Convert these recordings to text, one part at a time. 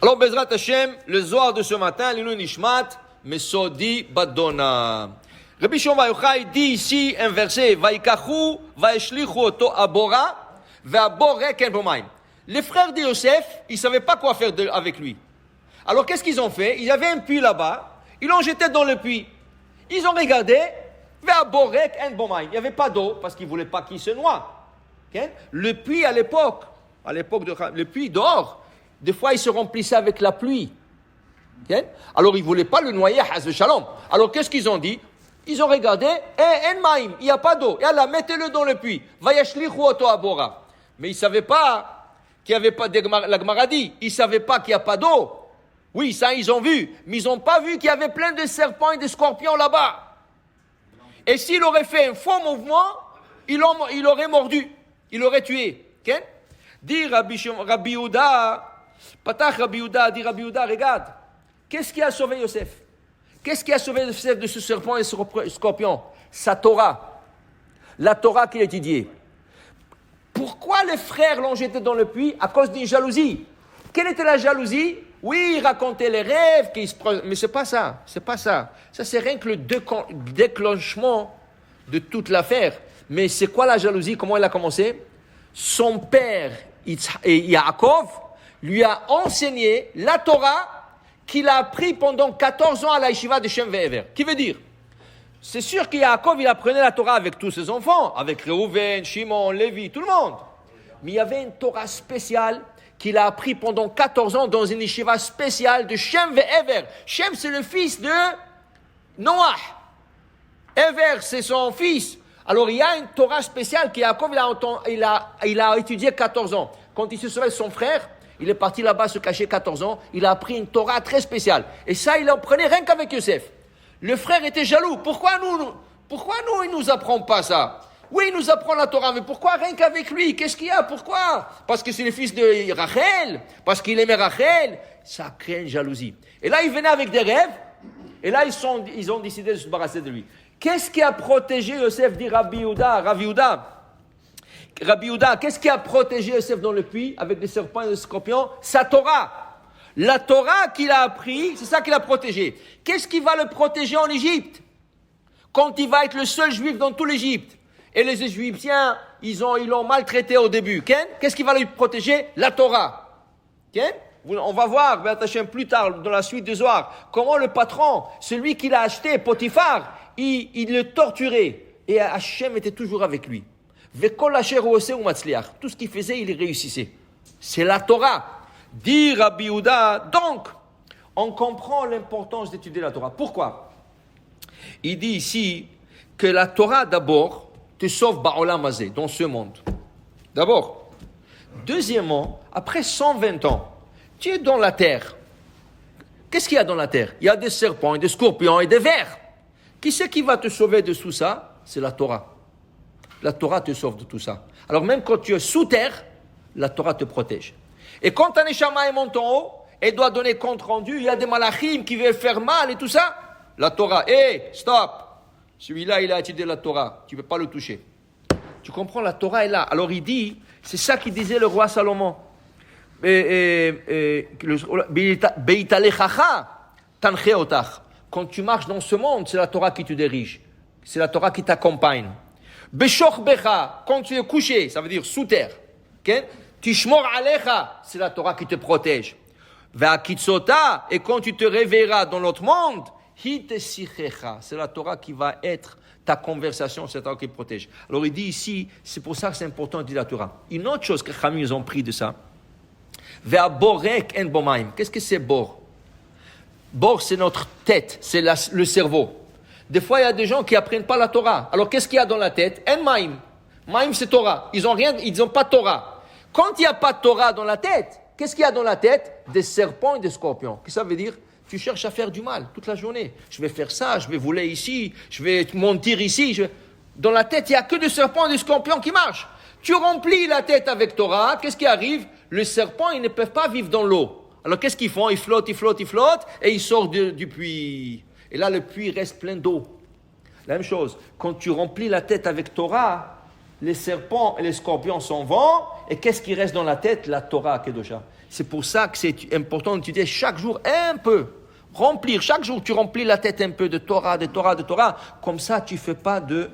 Alors, Bezrat Hashem, le Zohar de ce matin, l'Ilou Nishmat, Mesodi Badona. Rabbi Shimon Bar Yochai dit ici un verset, Vaïkachu, Vaishlichu oto abora, Ve'aborek en bomaim. Les frères de Yosef, ils ne savaient pas quoi faire avec lui. Alors, qu'est-ce qu'ils ont fait? Il y avait un puits là-bas, ils l'ont jeté dans le puits. Ils ont regardé, Ve'aborek en bomaim. Il n'y avait pas d'eau, parce qu'ils ne voulaient pas qu'il se noie. Okay? Le puits à l'époque, le puits dehors, des fois, il se remplissait avec la pluie. Okay? Alors, ils ne voulaient pas le noyer, Hazve Shalom. Alors, qu'est-ce qu'ils ont dit? Ils ont regardé, en maïm, il n'y a pas d'eau. Et Allah, mettez-le dans le puits. Vayashlichu oto abora. Mais ils ne savaient pas qu'il n'y avait pas de la Gemara dit. Ils ne savaient pas qu'il n'y a pas d'eau. Oui, ça, ils ont vu. Mais ils n'ont pas vu qu'il y avait plein de serpents et de scorpions là-bas. Et s'il aurait fait un faux mouvement, il aurait mordu. Il aurait tué. Okay? Dit Rabbi Yehuda, Patach Rabbi Yehuda, dit Rabbi Yehuda, regarde. Qu'est-ce qui a sauvé Yosef? Qu'est-ce qui a sauvé Yosef de ce serpent et ce scorpion? Sa Torah. La Torah qu'il étudiait. Pourquoi les frères l'ont jeté dans le puits? À cause d'une jalousie. Quelle était la jalousie? Oui, ils racontaient les rêves, mais c'est pas ça. C'est pas ça. Ça, c'est rien que le déclenchement de toute l'affaire. Mais c'est quoi la jalousie? Comment elle a commencé? Son père, Yaakov, lui a enseigné la Torah qu'il a appris pendant 14 ans à la yeshiva de Shem Ve'ever. Qui veut dire, c'est sûr que Yaakov, il apprenait la Torah avec tous ses enfants, avec Reuven, Shimon, Lévi, tout le monde. Mais il y avait une Torah spéciale qu'il a appris pendant 14 ans dans une yeshiva spéciale de Shem Ve'ever. Shem, c'est le fils de Noah. Ever, c'est son fils. Alors, il y a une Torah spéciale que Yaakov, il a étudié 14 ans. Quand il se sauvé de son frère, il est parti là-bas se cacher 14 ans. Il a appris une Torah très spéciale. Et ça, il en prenait rien qu'avec Yosef. Le frère était jaloux. Pourquoi nous, il nous apprend pas ça? Oui, il nous apprend la Torah, mais pourquoi rien qu'avec lui? Qu'est-ce qu'il y a? Pourquoi? Parce que c'est le fils de Rachel? Parce qu'il aimait Rachel? Ça crée une jalousie. Et là, il venait avec des rêves. Et là, ils ont décidé de se débarrasser de lui. Qu'est-ce qui a protégé Yosef, dit Rabbi Yehuda, qu'est-ce qui a protégé Yosef dans le puits avec des serpents et des scorpions? Sa Torah. La Torah qu'il a appris, c'est ça qu'il a protégé. Qu'est-ce qui va le protéger en Égypte? Quand il va être le seul juif dans tout l'Égypte. Et les Égyptiens, ils l'ont maltraité au début. Qu'est-ce qui va le protéger? La Torah. On va voir, plus tard, dans la suite du Zohar, comment le patron, celui qui l'a acheté, Potiphar, il le torturait. Et Hachem était toujours avec lui. Tout ce qu'il faisait, il réussissait. C'est la Torah. Dit Rabbi Yehuda. Donc, on comprend l'importance d'étudier la Torah. Pourquoi? Il dit ici que la Torah, d'abord, te sauve ba'olam hazeh, dans ce monde. D'abord. Deuxièmement, après 120 ans, tu es dans la terre. Qu'est-ce qu'il y a dans la terre? Il y a des serpents, et des scorpions et des vers. Qui c'est qui va te sauver de tout ça? C'est la Torah. La Torah te sauve de tout ça. Alors même quand tu es sous terre, la Torah te protège. Et quand ta neshama monte en haut, elle doit donner compte rendu, il y a des malachim qui veulent faire mal et tout ça. La Torah, stop. Celui-là, il a étudié la Torah. Tu ne peux pas le toucher. Tu comprends, la Torah est là. Alors il dit, c'est ça qu'il disait le roi Salomon. Quand tu marches dans ce monde, c'est la Torah qui te dirige. C'est la Torah qui t'accompagne. Beshorbecha, quand tu es couché, ça veut dire sous terre. Tishmor alecha, c'est la Torah qui te protège. Ve'akitzota, et quand tu te réveilleras dans l'autre monde, hitesichecha, c'est la Torah qui va être ta conversation, c'est la Torah qui te protège. Alors il dit ici, c'est pour ça que c'est important de dire la Torah. Une autre chose que les Chachamim ont pris de ça, ve'aborek en bomaim. Qu'est-ce que c'est bor? Bor, c'est notre tête, c'est le cerveau. Des fois, il y a des gens qui apprennent pas la Torah. Alors, qu'est-ce qu'il y a dans la tête? En maïm. Maïm, c'est Torah. Ils n'ont pas Torah. Quand il n'y a pas de Torah dans la tête, qu'est-ce qu'il y a dans la tête? Des serpents et des scorpions. Qu'est-ce que ça veut dire? Tu cherches à faire du mal toute la journée. Je vais faire ça, je vais voler ici, je vais mentir ici. Dans la tête, il n'y a que des serpents et des scorpions qui marchent. Tu remplis la tête avec Torah, qu'est-ce qui arrive? Les serpents, ils ne peuvent pas vivre dans l'eau. Alors, qu'est-ce qu'ils font? Ils flottent, et ils sortent du puits. Et là, le puits reste plein d'eau. La même chose, quand tu remplis la tête avec Torah, les serpents et les scorpions s'en vont, et qu'est-ce qui reste dans la tête? La Torah Kedosha. C'est pour ça que c'est important d'étudier chaque jour un peu. Remplir, chaque jour tu remplis la tête un peu de Torah, de Torah, de Torah. Comme ça, tu fais pas de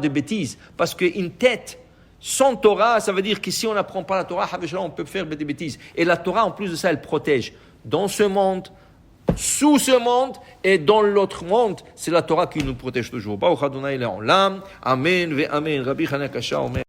bêtises. Parce qu'une tête sans Torah, ça veut dire que si on n'apprend pas la Torah, on peut faire des bêtises. Et la Torah, en plus de ça, elle protège. Dans ce monde, sous ce monde et dans l'autre monde, c'est la Torah qui nous protège toujours. Amen, ve amen. Rabbi Hanakasha omer.